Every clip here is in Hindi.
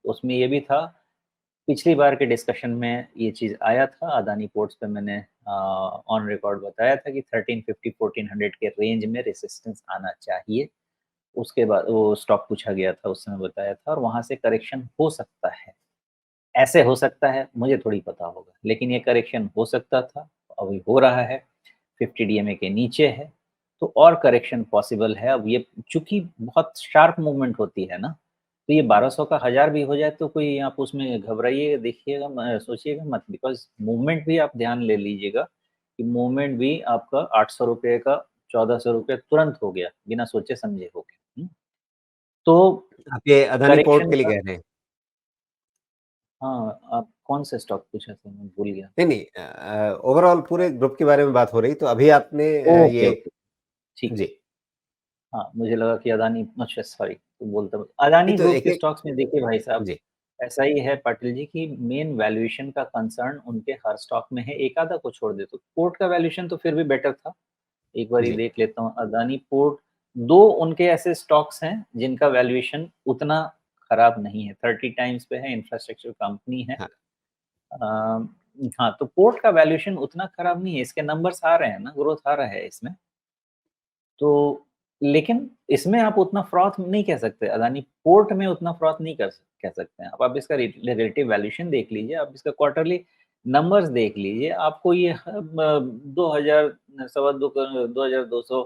उसमें ये भी था, पिछली बार के डिस्कशन में ये चीज़ आया था, अदानी पोर्ट्स पे मैंने ऑन रिकॉर्ड बताया था कि 1350-1400 के रेंज में रेजिस्टेंस आना चाहिए। उसके बाद वो स्टॉक पूछा गया था, उस समय बताया था और वहाँ से करेक्शन हो सकता है। ऐसे हो सकता है, मुझे थोड़ी पता होगा, लेकिन ये करेक्शन हो सकता था, अभी हो रहा है, 50 डीएमए के नीचे है, तो और करेक्शन पॉसिबल है। अब ये चूँकि बहुत शार्प मूवमेंट होती है ना, तो ये 1200 का 1000 भी हो जाए तो कोई आप उसमें घबराइए देखिएगा सोचिएगा मत, बिकॉज़ मूवमेंट भी आप ध्यान ले लीजिएगा कि मूवमेंट भी आपका ₹800 का ₹1400 तुरंत हो गया, बिना सोचे-समझे हो गया। तो आप ये अदानी पोर्ट करेक्शन के लिए का कह रहे हैं? हाँ, आप कौन से स्टॉक पूछा था? मैं भूल गया। नहीं, नहीं ओवरऑल पूरे ग्रुप के बारे में बात हो रही, तो अभी आपने ओके, ये ओके, ठीक है। जी। हाँ, मुझे लगा कि अदानी अच्छा सॉरी तो बोलता अदानी नहीं तो ग्रुप के एक-एक स्टॉक्स में देखिए भाई साहब, जी, ऐसा ही है पाटिल जी कि मेन वैल्यूएशन का कंसर्न उनके हर स्टॉक में है, एक आधा को छोड़ दे तो। पोर्ट का वैल्यूएशन तो फिर भी बेटर था, एक बारी जी। देख लेता हूँ अदानी पोर्ट 2 उनके ऐसे स्टॉक्स हैं जिनका वैल्यूएशन उतना खराब नहीं है, 30 टाइम्स पे है, इंफ्रास्ट्रक्चर कंपनी है। हाँ, हाँ, तो पोर्ट का वैल्यूएशन उतना खराब नहीं है, इसके नंबर्स आ रहे हैं ना, ग्रोथ आ रहा है इसमें। तो लेकिन इसमें आप उतना फ्रॉथ नहीं कह सकते, अदानी पोर्ट में उतना फ्रॉथ नहीं कह सकते हैं। अब आप इसका रिलेटिव वैल्यूएशन देख लीजिए, आप इसका क्वार्टरली नंबर्स देख लीजिए, आपको ये 2000 सवा 2 2200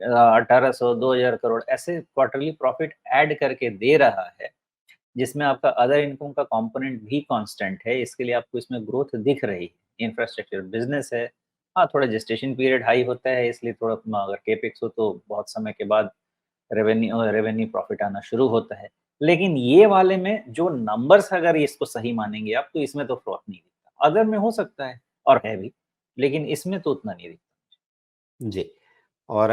1800 2000 करोड़ ऐसे क्वार्टरली प्रॉफिट ऐड करके दे रहा है, जिसमें आपका अदर इनकम का कंपोनेंट भी कांस्टेंट है, इसके लिए आपको इसमें ग्रोथ दिख रही है। इंफ्रास्ट्रक्चर बिज़नेस है। हाँ, थोड़ा जेस्टेशन पीरियड हाई होता है इसलिए थोड़ा अगर कैपेक्स हो तो बहुत समय के बाद रेवेन्यू प्रॉफिट आना शुरू होता है। लेकिन ये वाले में जो नंबर्स अगर इसको सही मानेंगे आप तो इसमें तो फ्रॉड नहीं दिखता। अदर में हो सकता है और है भी, लेकिन इसमें तो उतना नहीं दिखता। जी। और